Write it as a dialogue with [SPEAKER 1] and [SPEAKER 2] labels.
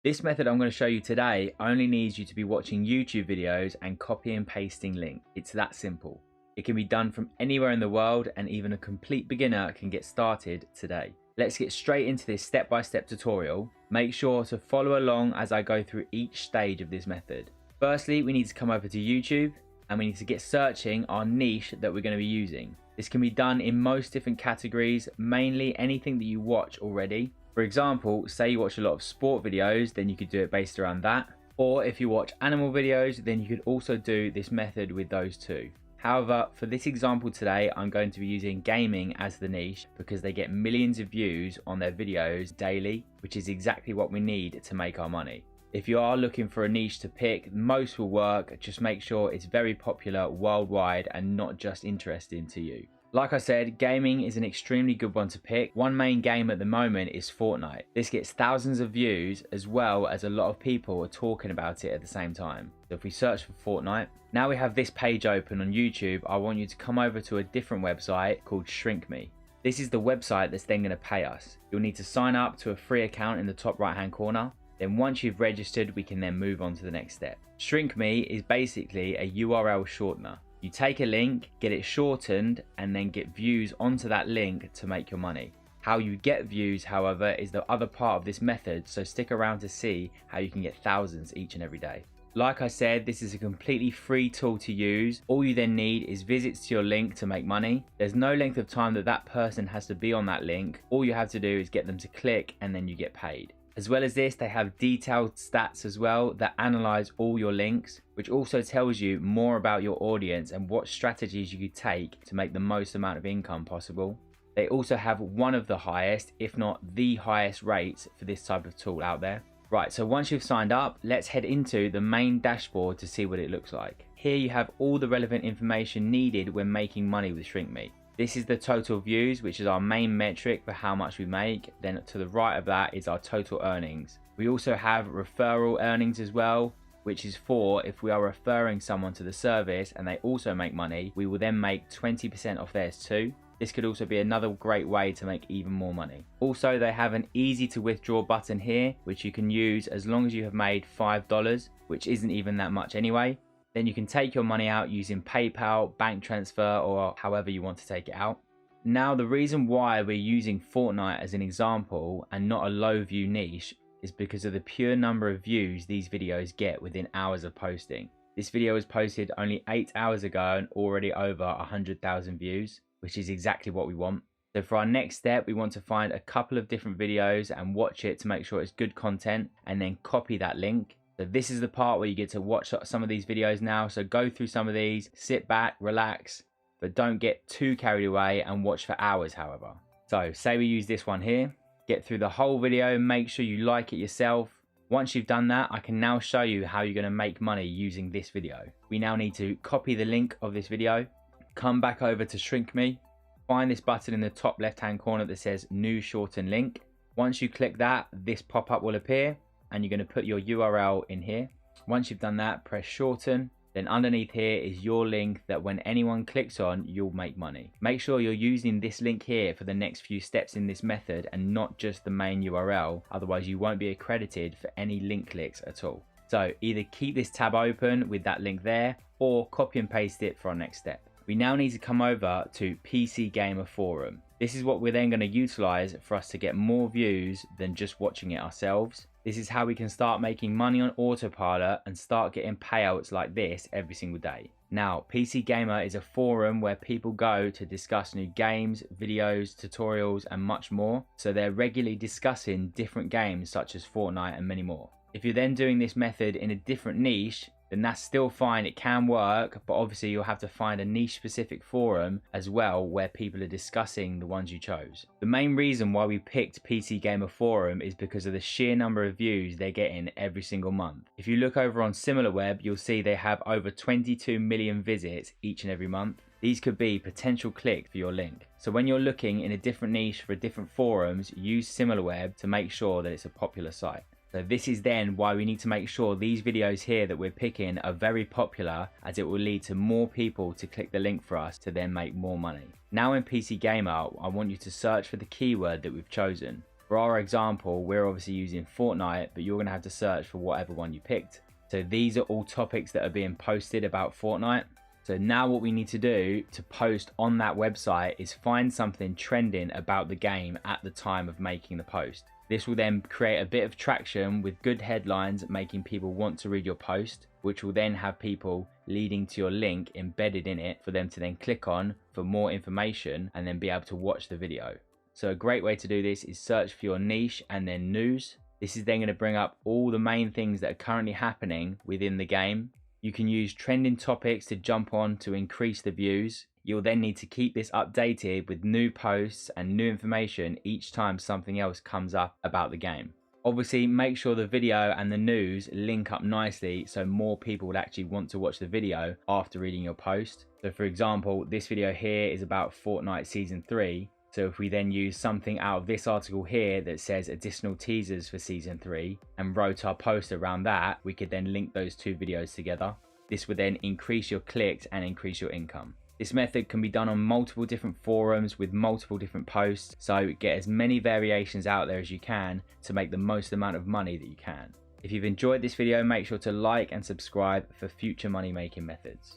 [SPEAKER 1] This method I'm going to show you today only needs you to be watching YouTube videos and copy and pasting links. It's that simple. It can be done from anywhere in the world and even a complete beginner can get started today. Let's get straight into this step-by-step tutorial. Make sure to follow along as I go through each stage of this method. Firstly, we need to come over to YouTube and we need to get searching our niche that we're going to be using. This can be done in most different categories, mainly anything that you watch already. For example, say you watch a lot of sport videos, then you could do it based around that. Or if you watch animal videos, then you could also do this method with those too. However, for this example today, I'm going to be using gaming as the niche because they get millions of views on their videos daily, which is exactly what we need to make our money. If you are looking for a niche to pick, most will work. Just make sure it's very popular worldwide and not just interesting to you. Like I said, gaming is an extremely good one to pick. One main game at the moment is Fortnite. This gets thousands of views as well as a lot of people are talking about it at the same time. So if we search for Fortnite, now we have this page open on YouTube. I want you to come over to a different website called Shrink Me. This is the website that's then going to pay us. You'll need to sign up to a free account in the top right hand corner. Then once you've registered, we can then move on to the next step. Shrink Me is basically a URL shortener. You take a link, get it shortened, and then get views onto that link to make your money. How you get views, however, is the other part of this method, so stick around to see how you can get thousands each and every day. Like I said, this is a completely free tool to use. All you then need is visits to your link to make money. There's no length of time that that person has to be on that link. All you have to do is get them to click and then you get paid. As well as this, they have detailed stats as well that analyze all your links, which also tells you more about your audience and what strategies you could take to make the most amount of income possible. They also have one of the highest, if not the highest rates for this type of tool out there. Right, so once you've signed up, let's head into the main dashboard to see what it looks like. Here you have all the relevant information needed when making money with ShrinkMe. This is the total views, which is our main metric for how much we make. Then to the right of that is our total earnings. We also have referral earnings as well, which is for if we are referring someone to the service and they also make money, we will then make 20% off theirs too. This could also be another great way to make even more money. Also, they have an easy to withdraw button here, which you can use as long as you have made $5, which isn't even that much anyway. Then you can take your money out using PayPal, bank transfer, or however you want to take it out. Now, the reason why we're using Fortnite as an example and not a low view niche is because of the pure number of views these videos get within hours of posting. This video was posted only 8 hours ago and already over 100,000 views, which is exactly what we want. So for our next step, we want to find a couple of different videos and watch it to make sure it's good content and then copy that link. So this is the part where you get to watch some of these videos now. So go through some of these, sit back, relax, but don't get too carried away and watch for hours, however. So say we use this one here, get through the whole video, make sure you like it yourself. Once you've done that, I can now show you how you're going to make money using this video. We now need to copy the link of this video, come back over to Shrink Me, find this button in the top left-hand corner that says New Shorten Link. Once you click that, this pop-up will appear. And you're going to put your URL in here. Once you've done that, press shorten. Then underneath here is your link that when anyone clicks on, you'll make money. Make sure you're using this link here for the next few steps in this method and not just the main URL. Otherwise, you won't be accredited for any link clicks at all. So either keep this tab open with that link there or copy and paste it for our next step. We now need to come over to PC Gamer Forum. This is what we're then going to utilize for us to get more views than just watching it ourselves. This is how we can start making money on autopilot and start getting payouts like this every single day. Now, PC Gamer is a forum where people go to discuss new games, videos, tutorials, and much more. So they're regularly discussing different games such as Fortnite and many more. If you're then doing this method in a different niche, then that's still fine, it can work, but obviously you'll have to find a niche specific forum as well where people are discussing the ones you chose. The main reason why we picked PC Gamer Forum is because of the sheer number of views they're getting every single month. If you look over on SimilarWeb, you'll see they have over 22 million visits each and every month. These could be potential clicks for your link. So when you're looking in a different niche for different forums, use SimilarWeb to make sure that it's a popular site. So this is then why we need to make sure these videos here that we're picking are very popular, as it will lead to more people to click the link for us to then make more money. Now in PC Gamer, I want you to search for the keyword that we've chosen. For our example, we're obviously using Fortnite, but you're going to have to search for whatever one you picked. So these are all topics that are being posted about Fortnite. So now what we need to do to post on that website is find something trending about the game at the time of making the post. This will then create a bit of traction with good headlines, making people want to read your post, which will then have people leading to your link embedded in it for them to then click on for more information and then be able to watch the video. So a great way to do this is search for your niche and then news. This is then going to bring up all the main things that are currently happening within the game. You can use trending topics to jump on to increase the views. You'll then need to keep this updated with new posts and new information each time something else comes up about the game. Obviously, make sure the video and the news link up nicely so more people would actually want to watch the video after reading your post. So for example, this video here is about Fortnite Season 3. So if we then use something out of this article here that says additional teasers for Season 3 and wrote our post around that, we could then link those two videos together. This would then increase your clicks and increase your income. This method can be done on multiple different forums with multiple different posts, so get as many variations out there as you can to make the most amount of money that you can. If you've enjoyed this video, make sure to like and subscribe for future money making methods.